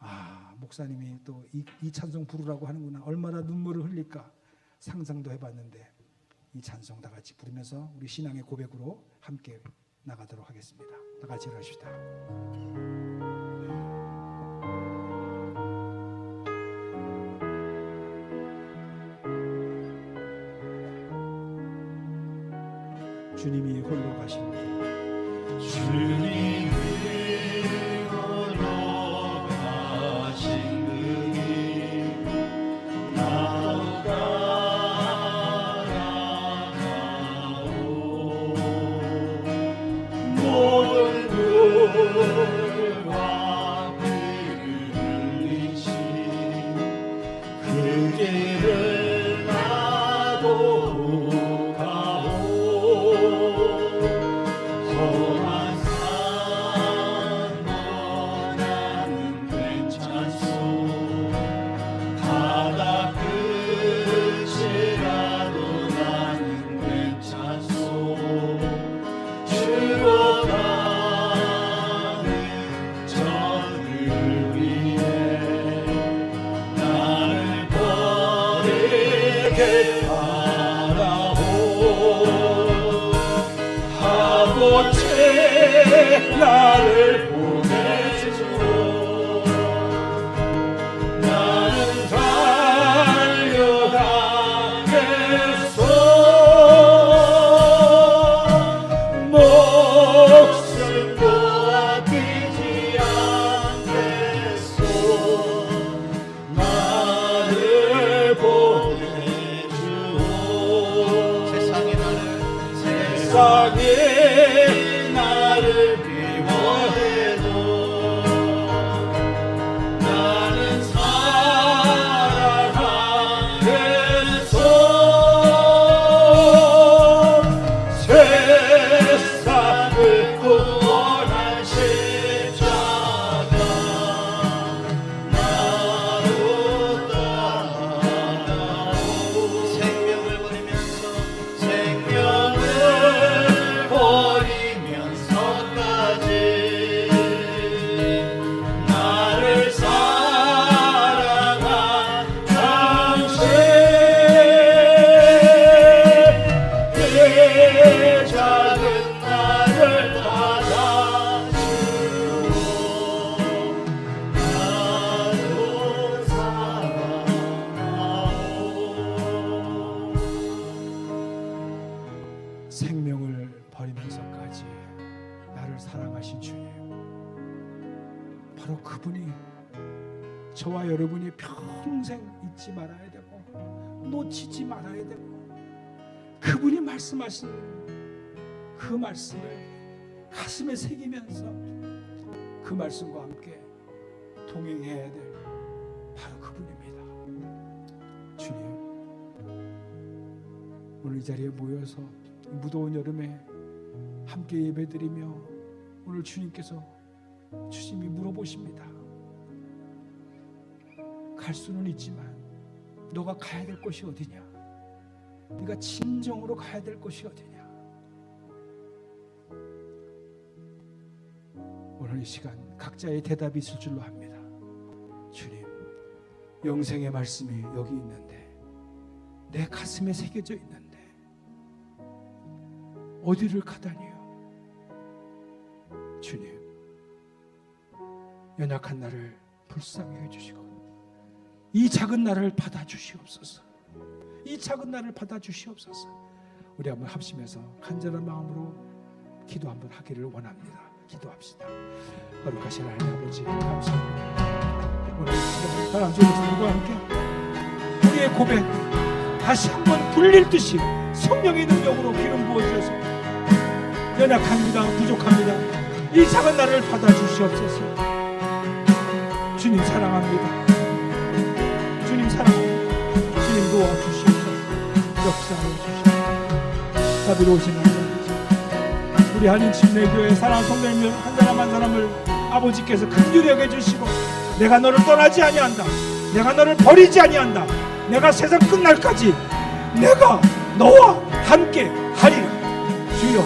아, 목사님이 또 이 찬송 부르라고 하는구나. 얼마나 눈물을 흘릴까 상상도 해봤는데 이 찬송 다 같이 부르면서 우리 신앙의 고백으로 함께 나가도록 하겠습니다. 다 같이 일하십시다. 주님이 홀로 가신 길, 주님이 홀로 가신 그 길 나도 따라가오. 모든 물과 피를 흘리신 그 길을 나도 험한 산 나는 괜찮소. 바다 끝이라도 나는 괜찮소. 주로 가는 저를 위해 나를 버리게 하라오. 아버지 나를 보내주오. 나는 달려가겠소. 목숨 놓아지지 않겠소. 나를 보내주오. 세상이 나를 미워해도 나는 사랑하겠소. 세상 생명을 버리면서까지 나를 사랑하신 주님, 바로 그분이 저와 여러분이 평생 잊지 말아야 되고 놓치지 말아야 되고, 그분이 말씀하신 그 말씀을 가슴에 새기면서 그 말씀과 함께 동행해야 될 바로 그분입니다. 주님, 오늘 이 자리에 모여서 무더운 여름에 함께 예배드리며 오늘 주님께서 주님이 물어보십니다. 갈 수는 있지만 너가 가야 될 곳이 어디냐? 네가 진정으로 가야 될 곳이 어디냐? 오늘 이 시간 각자의 대답이 있을 줄로 합니다. 주님, 영생의 말씀이 여기 있는데, 내 가슴에 새겨져 있는데 어디를 가다니요? 주님, 연약한 나를 불쌍히 해주시고 이 작은 나를 받아주시옵소서. 이 작은 나를 받아주시옵소서. 우리 한번 합심해서 간절한 마음으로 기도 한번 하기를 원합니다. 기도합시다. 거룩하신 하나님 아버지, 감사합니다. 오늘 이 시간 사랑 주의 주님과 함께 우리의 고백 다시 한번 불릴 듯이 성령의 능력으로 기름 부어주셔서 연약합니다, 부족합니다, 이 작은 나를 받아주시옵소서. 주님 사랑합니다. 주님 사랑합니다. 주님 도와주시옵소서. 역사하여 주시옵소서. 자비로우신 하나님, 우리 한인 침례교회 사랑 성도님 한 사람 한 사람을 아버지께서 긍휼히 여겨주시고, 내가 너를 떠나지 아니한다, 내가 너를 버리지 아니한다, 내가 세상 끝날까지 내가 너와 함께 하리라. 주여,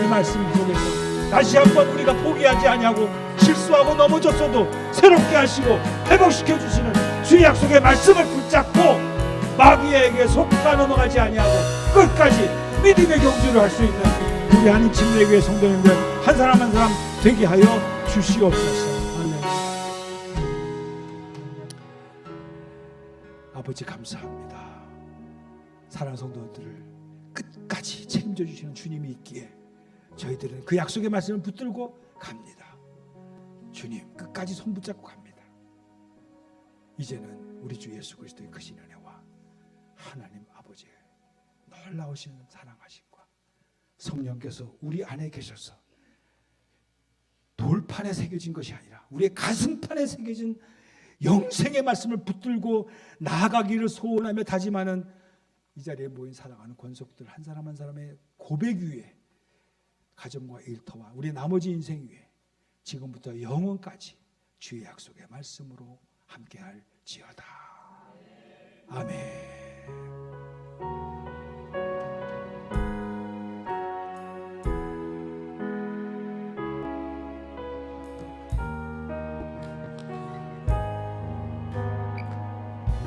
이 말씀 속에서 다시 한번 우리가 포기하지 아니하고 실수하고 넘어졌어도 새롭게 하시고 회복시켜 주시는 주의 약속의 말씀을 붙잡고 마귀에게 속아 넘어가지 아니하고 끝까지 믿음의 경주를 할 수 있는 우리 한인 침례교회 성도님들 한 사람 한 사람 되게 하여 주시옵소서. 아버지 감사합니다. 사랑하는 성도들을 끝까지 책임져 주시는 주님이 있기에 저희들은 그 약속의 말씀을 붙들고 갑니다. 주님, 끝까지 손 붙잡고 갑니다. 이제는 우리 주 예수 그리스도의 크신 은혜와 하나님 아버지의 놀라우신 사랑하심과 성령께서 우리 안에 계셔서 돌판에 새겨진 것이 아니라 우리의 가슴판에 새겨진 영생의 말씀을 붙들고 나아가기를 소원하며 다짐하는 이 자리에 모인 사랑하는 권속들 한 사람 한 사람의 고백 위에 가정과 일터와 우리 나머지 인생 위에 지금부터 영원까지 주의 약속의 말씀으로 함께할지어다. 아멘.